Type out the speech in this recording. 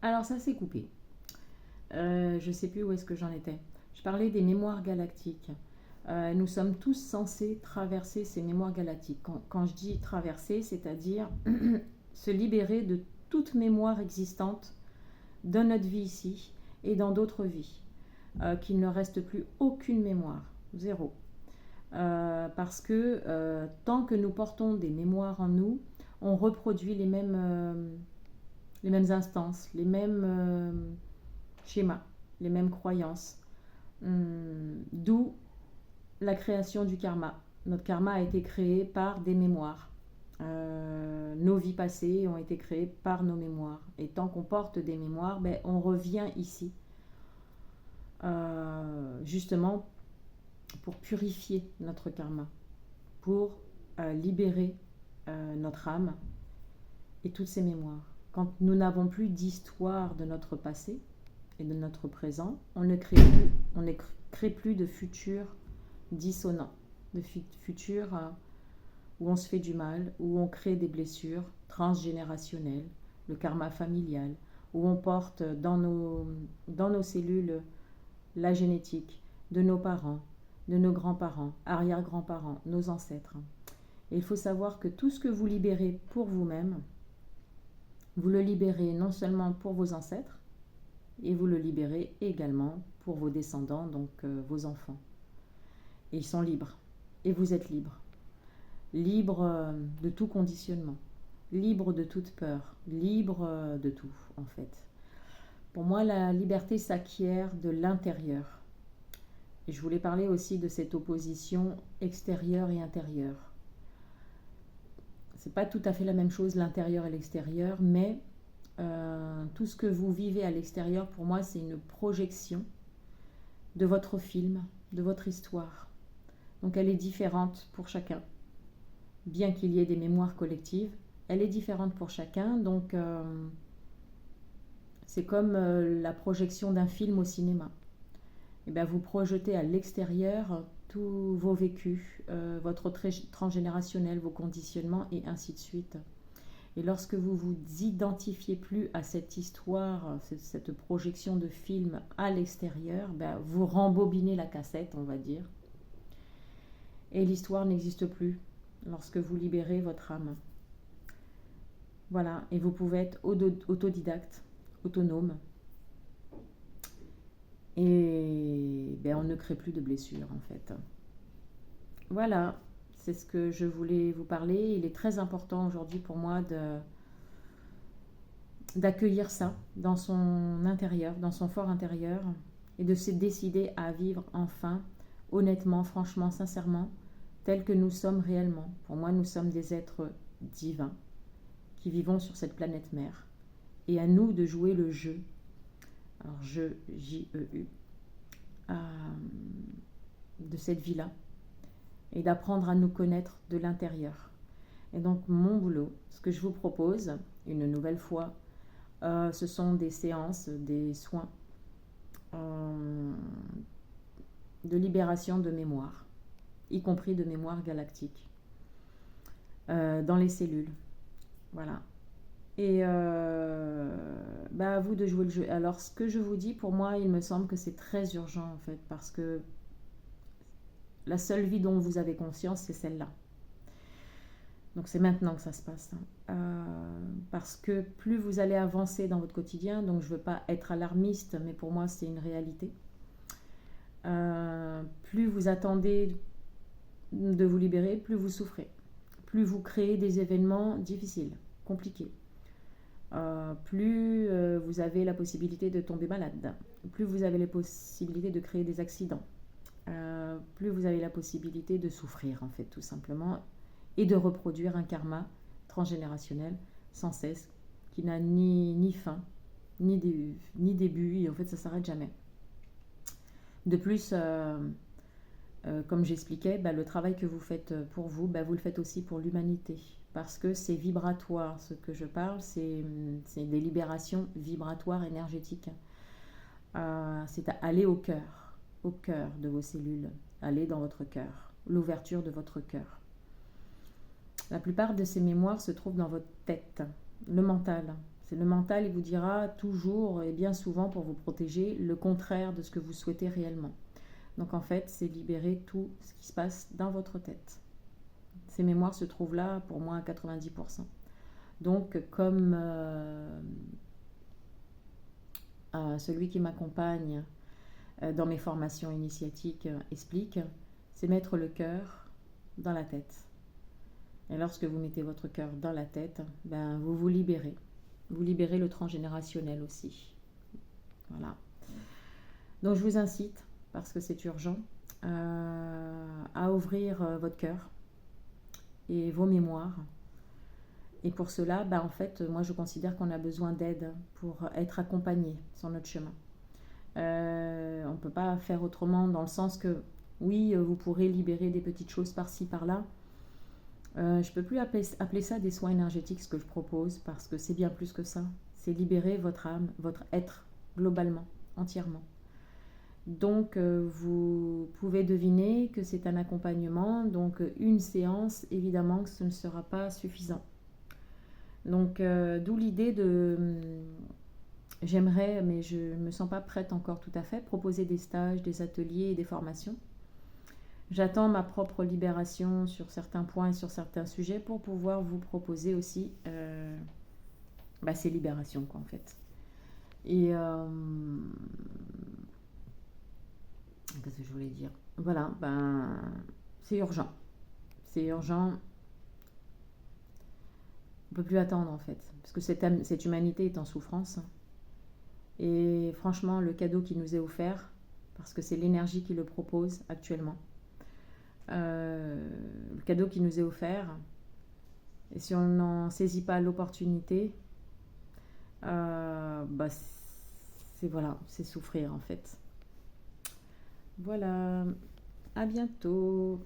Alors ça s'est coupé. Je ne sais plus où est-ce que j'en étais. Je parlais des mémoires galactiques. Nous sommes tous censés traverser ces mémoires galactiques. Quand je dis traverser, c'est-à-dire se libérer de toute mémoire existante dans notre vie ici et dans d'autres vies. Qu'il ne reste plus aucune mémoire, zéro. Parce que tant que nous portons des mémoires en nous, on reproduit les mêmes instances, les mêmes schémas, les mêmes croyances. D'où la création du karma. Notre karma a été créé par des mémoires. Nos vies passées ont été créées par nos mémoires. Et tant qu'on porte des mémoires, ben, on revient ici. Justement pour purifier notre karma, pour libérer notre âme et toutes ces mémoires. Quand nous n'avons plus d'histoire de notre passé et de notre présent, on ne crée plus de futur dissonant, de futur où on se fait du mal, où on crée des blessures transgénérationnelles, le karma familial, où on porte dans nos cellules la génétique de nos parents, de nos grands-parents, arrière-grands-parents, nos ancêtres. Et il faut savoir que tout ce que vous libérez pour vous-même, vous le libérez non seulement pour vos ancêtres, et vous le libérez également pour vos descendants, donc vos enfants. Et ils sont libres. Et vous êtes libres. Libres de tout conditionnement. Libres de toute peur. Libres de tout, en fait. Pour moi, la liberté s'acquiert de l'intérieur. Et je voulais parler aussi de cette opposition extérieure et intérieure. C'est pas tout à fait la même chose, l'intérieur et l'extérieur, mais tout ce que vous vivez à l'extérieur, pour moi, c'est une projection de votre film, de votre histoire. Donc elle est différente pour chacun. Bien qu'il y ait des mémoires collectives, elle est différente pour chacun. Donc c'est comme la projection d'un film au cinéma. Et bien, vous projetez à l'extérieur tous vos vécus, votre transgénérationnel, vos conditionnements et ainsi de suite. Et lorsque vous vous identifiez plus à cette histoire, cette projection de film à l'extérieur, ben, vous rembobinez la cassette, on va dire. Et l'histoire n'existe plus lorsque vous libérez votre âme. Voilà, et vous pouvez être autodidacte, autonome. Et ben, on ne crée plus de blessures en fait. Voilà, c'est ce que je voulais vous parler. Il est très important aujourd'hui pour moi d'accueillir ça dans son intérieur, dans son fort intérieur, et de se décider à vivre enfin, honnêtement, franchement, sincèrement, tel que nous sommes réellement. Pour moi, nous sommes des êtres divins qui vivons sur cette planète mère. Et à nous de jouer le jeu. Alors, jeu, J-E-U, de cette vie-là. Et d'apprendre à nous connaître de l'intérieur. Et donc, mon boulot, ce que je vous propose, une nouvelle fois, ce sont des séances, des soins de libération de mémoire, y compris de mémoire galactique, dans les cellules. Voilà. Et bah à vous de jouer le jeu. Alors, ce que je vous dis, pour moi, il me semble que c'est très urgent, en fait, parce que la seule vie dont vous avez conscience, c'est celle-là. Donc c'est maintenant que ça se passe. Parce que plus vous allez avancer dans votre quotidien, donc je ne veux pas être alarmiste, mais pour moi c'est une réalité. Plus vous attendez de vous libérer, plus vous souffrez. Plus vous créez des événements difficiles, compliqués. Plus vous avez la possibilité de tomber malade. Plus vous avez la possibilité de créer des accidents. Plus vous avez la possibilité de souffrir, en fait, tout simplement, et de reproduire un karma transgénérationnel sans cesse, qui n'a ni fin, ni début, et en fait, ça ne s'arrête jamais. De plus, comme j'expliquais, le travail que vous faites pour vous, vous le faites aussi pour l'humanité, parce que c'est vibratoire. Ce que je parle, c'est des libérations vibratoires énergétiques. C'est à aller au cœur de vos cellules, aller dans votre cœur, l'ouverture de votre cœur. La plupart de ces mémoires se trouvent dans votre tête, le mental. C'est le mental, il vous dira toujours et bien souvent pour vous protéger le contraire de ce que vous souhaitez réellement. Donc en fait, c'est libérer tout ce qui se passe dans votre tête. Ces mémoires se trouvent là pour moi à 90%. Donc comme celui qui m'accompagne dans mes formations initiatiques explique, c'est mettre le cœur dans la tête. Et lorsque vous mettez votre cœur dans la tête, ben, vous vous libérez. Vous libérez le transgénérationnel aussi. Voilà. Donc je vous incite, parce que c'est urgent, à ouvrir votre cœur et vos mémoires. Et pour cela, ben, en fait, moi je considère qu'on a besoin d'aide pour être accompagné sur notre chemin. On ne peut pas faire autrement dans le sens que, oui, vous pourrez libérer des petites choses par-ci, par-là. Je ne peux plus appeler ça des soins énergétiques, ce que je propose, parce que c'est bien plus que ça. C'est libérer votre âme, votre être, globalement, entièrement. Donc, vous pouvez deviner que c'est un accompagnement. Donc, une séance, évidemment, que ce ne sera pas suffisant. Donc, d'où l'idée de... J'aimerais, mais je ne me sens pas prête encore tout à fait, proposer des stages, des ateliers et des formations. J'attends ma propre libération sur certains points et sur certains sujets pour pouvoir vous proposer aussi ces libérations, quoi, en fait. Et qu'est-ce que je voulais dire? Voilà, ben, c'est urgent. C'est urgent. On ne peut plus attendre, en fait, parce que cette humanité est en souffrance. Et franchement, le cadeau qui nous est offert, parce que c'est l'énergie qui le propose actuellement, le cadeau qui nous est offert, et si on n'en saisit pas l'opportunité, c'est souffrir en fait. Voilà, à bientôt.